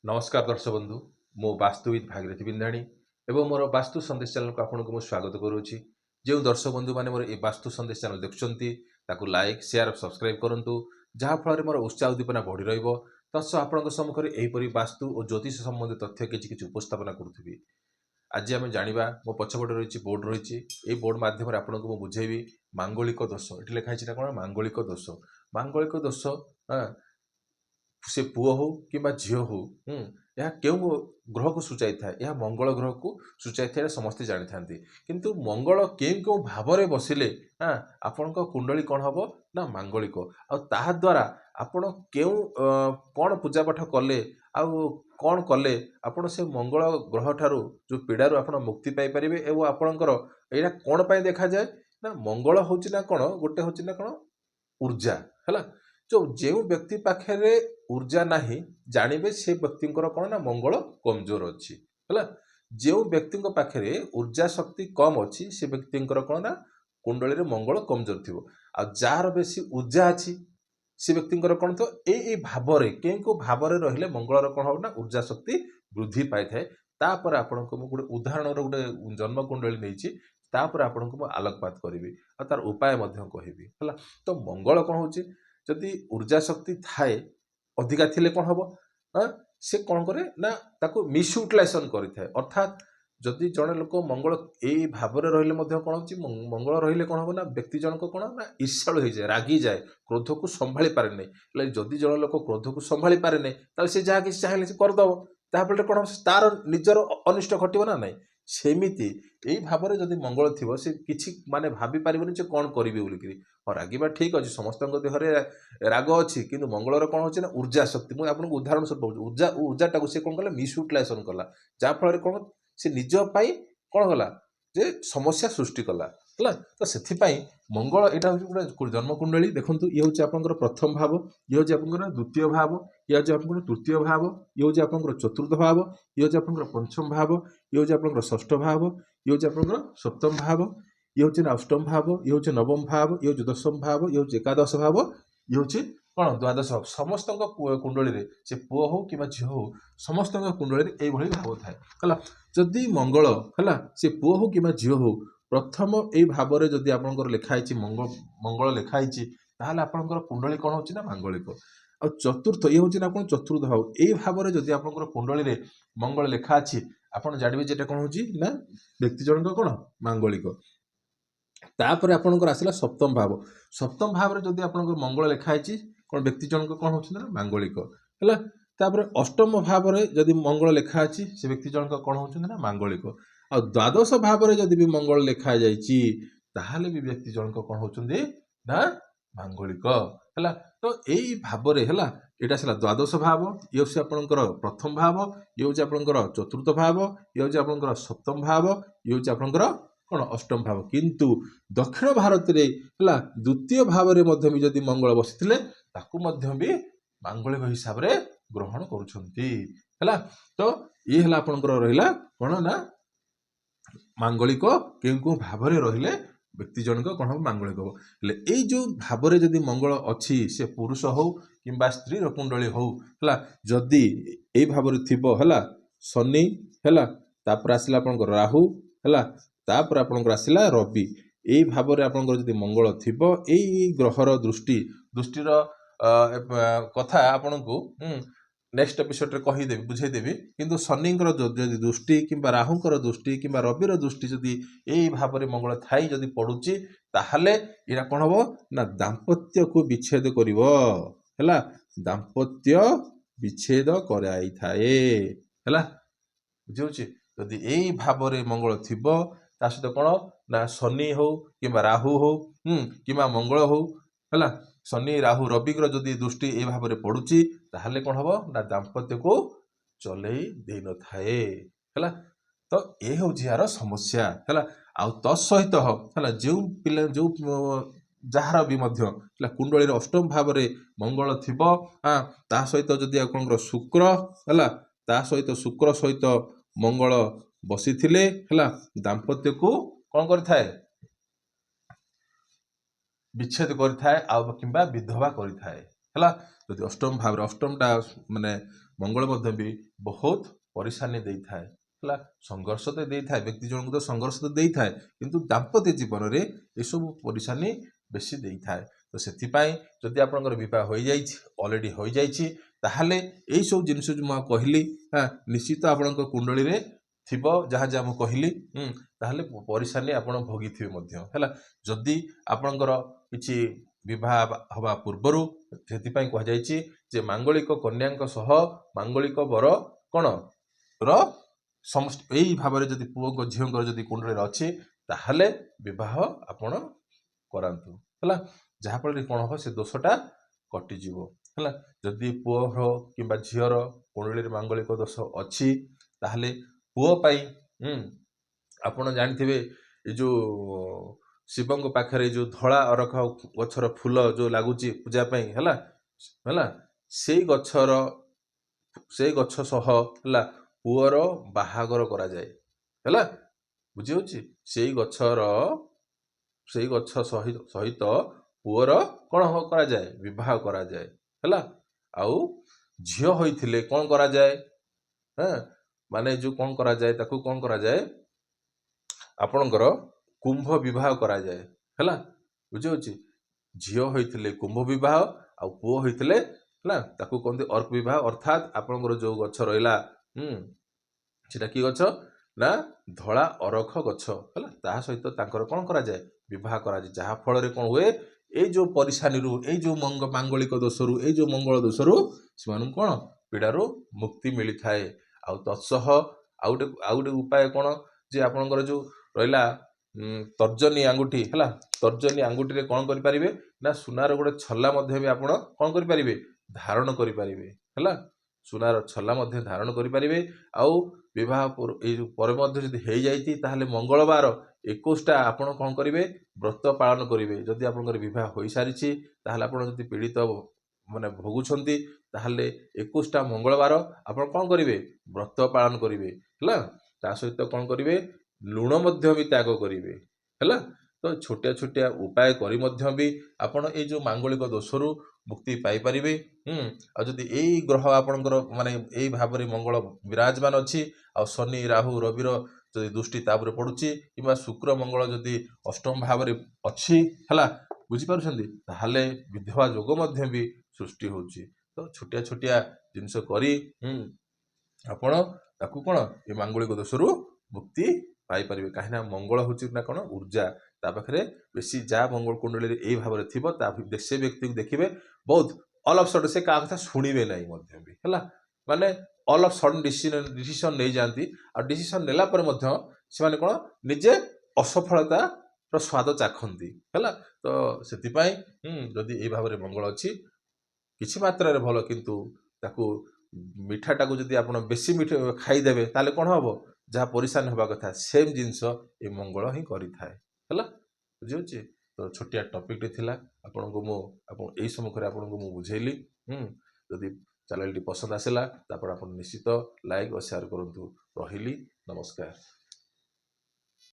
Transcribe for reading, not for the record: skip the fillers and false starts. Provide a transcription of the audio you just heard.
नमस्कार दर्शक बंधु मो वास्तुविद भागीरथी बिंधाणी एवं मोर वास्तु संदेश चैनल को आपको स्वागत करुच्ची। जो दर्शक बंधु मैंने मोर वास्तु संदेश चैनल देखुं लाइक शेयर सब्सक्राइब करूँ जहाँफल मोर उत्साह उद्दीपना बढ़ी रस आपण सम्मुखें यहपरी वास्तु और ज्योतिष संबंधी तथ्य किसी उपस्थापना करुँगी। आज आम जाना मो पछपटे रही बोर्ड रही ये बोर्ड मध्यम आपको बुझेबी मांगलिक दोष ये लिखाई कौन मांगलिक दोष। मांगलिक दोष से पुओ हो कि झील हो यह क्यों ग्रह को सूचाई था यह मंगल ग्रह को सूचाई था समस्ते जानी था किंतु मंगल क्यों भाव में बसिले आपण कुंडली कौन हम ना मांगलिक द्वारा आपण क्यों कौन पूजा पाठ कले आउ कौन कले आपण से मंगल ग्रह ठारू जो पीड़ारू आप मुक्ति पाइपर एवं आपणकर यहाँ कौन पाई देखा जाए ना मंगल हूँ ना कौन गोटे हूँ ना कौन ऊर्जा है जो व्यक्ति पाखे ऊर्जा नहीं जानवे से व्यक्ति कौन ना मंगल कमजोर अच्छी है जो व्यक्ति पाखे ऊर्जा शक्ति कम अच्छी से व्यक्ति कौन ना कुंडली रे मंगल कमजोर थी जार बेसी ऊर्जा अच्छी से व्यक्ति कौन तो ये भाव क्यों भाव रही मंगल कौन हम ना ऊर्जा शक्ति वृद्धि पाई थाए। तापर आपण को गोटे उदाहरण गोटे जन्म कुंडली नहीं तापर आपण को आलोकपात करी और तार उपाय कहबी है। तो मंगल कौन हो जदि ऊर्जा शक्ति थाए अधिका थिले कौन हम से कौन करे ना ताको मिसयूटिलाइजेशन करें अर्थात जदि जड़े लोक मंगल यही भाव में रही कौन हो मंगल रही कौन हम ना व्यक्ति जनक कौन ना ईर्ष्यालु हो जाए रागी जाए क्रोध को संभाली पारे नहीं जदि जड़े लोक क्रोध को संभाली पारे नहीं से जहाँ किसी चाहिए से करदेव ताफल कौन तार निजर अनिष्ट घटो ना नाई सेमिति यही भाव में जदि मंगल थी से किसी माने भाभी पारे जे कौन करी बोलिकी हाँ रागिबा ठीक अच्छे समस्त देहरे राग अच्छी कि मंगलर कौन हो ऊर्जा शक्ति मुझे आपको उदाहरण स्वरूप ऊर्जा ऊर्जाटा से कौन कला मिसयूटिलाइजेशन कला जहाँफल कौन से निजपाई कौन कला जे समस्या सृष्टि कला है। तो से मंगल यहाँ हूँ गोटे जन्म कुंडली देखूँ ये हूँ आप प्रथम भाव ये हूँ आप द्वितीय भाव ये हूँ आप तृतीय भाव ये हूँ आप चतुर्थ भाव ये हूँ आप पंचम भाव ये हूँ आप षष्ठ भाव ये हूँ आप सप्तम भाव ये हूँ अष्टम भाव ये हूँ नवम भाव ये हूँ दशम भाव ये हूँ एकादश भाव ये हूँ कौन द्वादश भाव समस्त कुंडली से पुओ हो कि झील हो समस्त कुंडली यही भाव थाए है। जदि मंगल है से पुओ हो कि झील हो प्रथम यही भाव में जदि आपंकर लिखाई मंगल लिखाई ताहले आपंकर कुंडली कौन हो ना मांगलिक आ चतुर्थ ये हूँ आप चतुर्थ भाव यही भाव में जदि आपंकर कुंडली रे मंगल लिखा अच्छी आप जानवे जेटा कौन हो ना व्यक्ति जनक कौन मांगलिक। तापर आपंकर आसला सप्तम भाव में जदि आपंकर मंगल लिखाई कौन व्यक्ति जनक कौन हो ना मांगलिक है। तापर अष्टम भाव में जदि मंगल लिखा अच्छी से व्यक्ति जनक कौन हो ना मांगलिक आ द्वादश भाव में जदि भी मंगल लिखा जाए भी व्यक्ति जनक कौन हो ना मांगलिक है। तो यही भाव में है यहाँ से द्वादश भाव ये हूँ आपंकर प्रथम भाव ये हूँ आपंकर चतुर्थ भाव ये हूँ आपंकर सप्तम भाव ये हूँ आपंकर कौन अष्टम भाव किंतु दक्षिण भारत में है द्वितीय भाव में जदि मंगल बसी भी मांगलिक हिसाब से ग्रहण करुँच। तो ये है आपंकर रहा कौन ना मांगलिक क्यों भाव में रहिले व्यक्ति जनक कौन हम मांगलिक हम ये जो भाव में जदि मंगल अच्छी से पुरुष हो कि स्त्री कुंडली हो है जदि यही भाव में थी है शनि है तापर आसला आपंकर राहु है तापर आपंकर आसला रवि यही भाव में आपंकर जदि मंगल थी यही ग्रहर दृष्टिर कथा आपन को नेक्स्ट एपिसोड रे कहीदेवी बुझेदेवी किंतु शनिंकर जदि दृष्टि कि राहुंकर दृष्टि कि रविर दृष्टि जदि यही भाव में मंगल थाई जदि पड़ुची ताहले यहाँ कौन हम ना दाम्पत्य को विच्छेद करिवो है दाम्पत्य विच्छेद कराई थाए है बुझे जदि यही भाव में मंगल थी सहित कौन ना शनि हो कि राहु हो कि मंगल हो है शनि राहु रविर जदि दृष्टि ये भाव में पड़ुची ताहले कौन हम ना दाम्पत्य को चलई दे न थाए है। तो ये हूँ यार समस्या है आ तत्सहित है जो पिला जो जार भी कुंडली अष्टम भाव में मंगल थी ता सहित जदि आपंकर शुक्र है ता सहित शुक्र सहित मंगल बसी थे है दाम्पत्य को कौन कर विच्छेद करें कि विधवा करें है। अष्टम भाव अष्टमटा माने ମଙ୍ଗଳ ମଧ୍ୟ ବି ବହୁତ ପରିଶାନୀ ଦେଇଥାଏ ହେଲା। ସଂଘର୍ଷ ତ ଦେଇଥାଏ, ବ୍ୟକ୍ତି ଜଣଙ୍କୁ ତ ସଂଘର୍ଷ ତ ଦେଇଥାଏ, କିନ୍ତୁ ଦାମ୍ପତ୍ୟ ଜୀବନରେ ଏସବୁ ପରିଶାନୀ ବେଶୀ ଦେଇଥାଏ। ତ ସେଥିପାଇଁ ଯଦି ଆପଣଙ୍କର ବିବାହ ହୋଇଯାଇଛି, ଅଲରେଡି ହୋଇଯାଇଛି, ତାହେଲେ ଏଇସବୁ ଜିନିଷ ଯେଉଁ ମୁଁ କହିଲି ନିଶ୍ଚିତ ଆପଣଙ୍କ କୁଣ୍ଡଳୀରେ ଥିବ, ଯାହା ଯାହା ମୁଁ କହିଲି ତାହେଲେ ପରିଶାନୀ ଆପଣ ଭୋଗିଥିବେ ମଧ୍ୟ ହେଲା। ଯଦି ଆପଣଙ୍କର କିଛି ବିବାହ ହେବା ପୂର୍ବରୁ, ସେଥିପାଇଁ କୁହାଯାଇଛି ଯେ ମାଙ୍ଗଳିକ କନ୍ୟାଙ୍କ ସହ ମାଙ୍ଗଳିକ ବର କ'ଣ ର ଏଇ ଭାବରେ ଯଦି ପୁଅଙ୍କ ଝିଅଙ୍କର ଯଦି କୁଣ୍ଡଳୀରେ ଅଛି, ତାହେଲେ ବିବାହ ଆପଣ କରାନ୍ତୁ ହେଲା। ଯାହାଫଳରେ କ'ଣ ହବ, ସେ ଦୋଷଟା କଟିଯିବ ହେଲା। ଯଦି ପୁଅର କିମ୍ବା ଝିଅର କୁଣ୍ଡଳୀରେ ମାଙ୍ଗଳିକ ଦୋଷ ଅଛି, ତାହେଲେ ପୁଅ ପାଇଁ ଆପଣ ଜାଣିଥିବେ ଏ ଯୋଉ ଶିବଙ୍କ ପାଖରେ ଯୋଉ ଧଳା ଅରଖ ଗଛର ଫୁଲ ଯୋଉ ଲାଗୁଛି ପୂଜା ପାଇଁ ହେଲା ହେଲା, ସେଇ ଗଛ ସହ ହେଲା ପୁଅର ବାହାଘର କରାଯାଏ ହେଲା। ବୁଝି ହଉଛି? ସେଇ ଗଛ ସହିତ ପୁଅର କ'ଣ କରାଯାଏ, ବିବାହ କରାଯାଏ ହେଲା। ଆଉ ଝିଅ ହୋଇଥିଲେ କ'ଣ କରାଯାଏ, ମାନେ ଯୋଉ କ'ଣ କରାଯାଏ, ତାକୁ କ'ଣ କରାଯାଏ, ଆପଣଙ୍କର କୁମ୍ଭ ବିବାହ କରାଯାଏ ହେଲା। ବୁଝିହଉଛି? ଝିଅ ହୋଇଥିଲେ କୁମ୍ଭ ବିବାହ, ଆଉ ପୁଅ ହୋଇଥିଲେ ହେଲା ତାକୁ କହନ୍ତି ଅର୍କ ବିବାହ। ଅର୍ଥାତ୍ ଆପଣଙ୍କର ଯୋଉ ଗଛ ରହିଲା ସେଟା କି ଗଛ ନା ଧଳା ଅରଖ ଗଛ ହେଲା, ତାହା ସହିତ ତାଙ୍କର କ'ଣ କରାଯାଏ, ବିବାହ କରାଯାଏ। ଯାହା ଫଳରେ କ'ଣ ହୁଏ, ଏଇ ଯୋଉ ପରିଶାନୀରୁ, ଏଇ ଯୋଉ ମାଙ୍ଗଳିକ ଦୋଷରୁ, ଏଇ ଯୋଉ ମଙ୍ଗଳ ଦୋଷରୁ ସେମାନଙ୍କୁ କ'ଣ ପୀଡ଼ାରୁ ମୁକ୍ତି ମିଳିଥାଏ। ଆଉ ତତ୍ସହ ଆଉ ଗୋଟେ ଉପାୟ କ'ଣ, ଯେ ଆପଣଙ୍କର ଯୋଉ ରହିଲା ତର୍ଜନୀ ଆଙ୍ଗୁଠି ହେଲା, ତର୍ଜନୀ ଆଙ୍ଗୁଠିରେ କ'ଣ କରିପାରିବେ ନା ସୁନାର ଗୋଟେ ଛଲା ମଧ୍ୟ ବି ଆପଣ କ'ଣ କରିପାରିବେ, ଧାରଣ କରିପାରିବେ ହେଲା। ସୁନାର ଛଲା ମଧ୍ୟ ଧାରଣ କରିପାରିବେ। ଆଉ ବିବାହ ଏଇ ପରେ ମଧ୍ୟ ଯଦି ହେଇଯାଇଛି, ତାହେଲେ ମଙ୍ଗଳବାର 21ଟା ଆପଣ କ'ଣ କରିବେ, ବ୍ରତ ପାଳନ କରିବେ। ଯଦି ଆପଣଙ୍କର ବିବାହ ହୋଇସାରିଛି, ତାହେଲେ ଆପଣ ଯଦି ପୀଡ଼ିତ ମାନେ ଭୋଗୁଛନ୍ତି, ତାହେଲେ 21ଟା ମଙ୍ଗଳବାର ଆପଣ କ'ଣ କରିବେ, ବ୍ରତ ପାଳନ କରିବେ ହେଲା। ତା ସହିତ କ'ଣ କରିବେ, ଲୁଣ ମଧ୍ୟ ବି ତ୍ୟାଗ କରିବେ ହେଲା। ତ ଛୋଟିଆ ଛୋଟିଆ ଉପାୟ କରି ମଧ୍ୟ ବି ଆପଣ ଏଇ ଯୋଉ ମାଙ୍ଗଳିକ ଦୋଷରୁ ମୁକ୍ତି ପାଇପାରିବେ। ଆଉ ଯଦି ଏଇ ଗ୍ରହ ଆପଣଙ୍କର ମାନେ ଏଇ ଭାବରେ ମଙ୍ଗଳ ବିରାଜମାନ ଅଛି, ଆଉ ଶନି ରାହୁ ରବିର ଯଦି ଦୃଷ୍ଟି ତା ଉପରେ ପଡୁଛି, କିମ୍ବା ଶୁକ୍ର ମଙ୍ଗଳ ଯଦି ଅଷ୍ଟମ ଭାବରେ ଅଛି ହେଲା, ବୁଝିପାରୁଛନ୍ତି, ତାହେଲେ ବିଧବା ଯୋଗ ମଧ୍ୟ ବି ସୃଷ୍ଟି ହଉଛି। ତ ଛୋଟିଆ ଛୋଟିଆ ଜିନିଷ କରି ଆପଣ ତାକୁ କ'ଣ ଏ ମାଙ୍ଗଳିକ ଦୋଷରୁ ମୁକ୍ତି ପାଇପାରିବେ। କାହିଁକିନା ମଙ୍ଗଳ ହଉଛି ନା କ'ଣ ଉର୍ଜା, ତା ପାଖରେ ବେଶୀ ଯାହା ମଙ୍ଗଳ କୁଣ୍ଡଳୀରେ ଏଇ ଭାବରେ ଥିବ, ସେ ବ୍ୟକ୍ତିକୁ ଦେଖିବେ ବହୁତ ଅଲ୍ ଅଫ୍ ସଡନ୍ ସେ କାହା କଥା ଶୁଣିବେ ନାହିଁ ମଧ୍ୟ ବି ହେଲା। ମାନେ ଅଲ୍ ଅଫ୍ ସଡନ୍ ଡିସିସନ ନେଇଯାଆନ୍ତି, ଆଉ ଡିସିସନ ନେଲା ପରେ ମଧ୍ୟ ସେମାନେ କ'ଣ ନିଜେ ଅସଫଳତାର ସ୍ୱାଦ ଚାଖନ୍ତି ହେଲା। ତ ସେଥିପାଇଁ ଯଦି ଏଇ ଭାବରେ ମଙ୍ଗଳ ଅଛି, କିଛି ମାତ୍ରାରେ ଭଲ, କିନ୍ତୁ ତାକୁ ମିଠାଟାକୁ ଯଦି ଆପଣ ବେଶୀ ମିଠା ଖାଇଦେବେ, ତାହେଲେ କ'ଣ ହବ, ଯାହା ପରିଶାନ ହେବା କଥା ସେମ୍ ଜିନିଷ ଏ ମଙ୍ଗଳ ହିଁ କରିଥାଏ ହେଲା। ବୁଝିହଉଛି? ତ ଛୋଟିଆ ଟପିକଟେ ଥିଲା, ଏଇ ସମ୍ମୁଖରେ ଆପଣଙ୍କୁ ମୁଁ ବୁଝେଇଲି। ଯଦି ଚ୍ୟାନେଲଟି ପସନ୍ଦ ଆସିଲା, ତାପରେ ଆପଣ ନିଶ୍ଚିତ ଲାଇକ୍ ଓ ସେୟାର କରନ୍ତୁ। ରହିଲି, ନମସ୍କାର।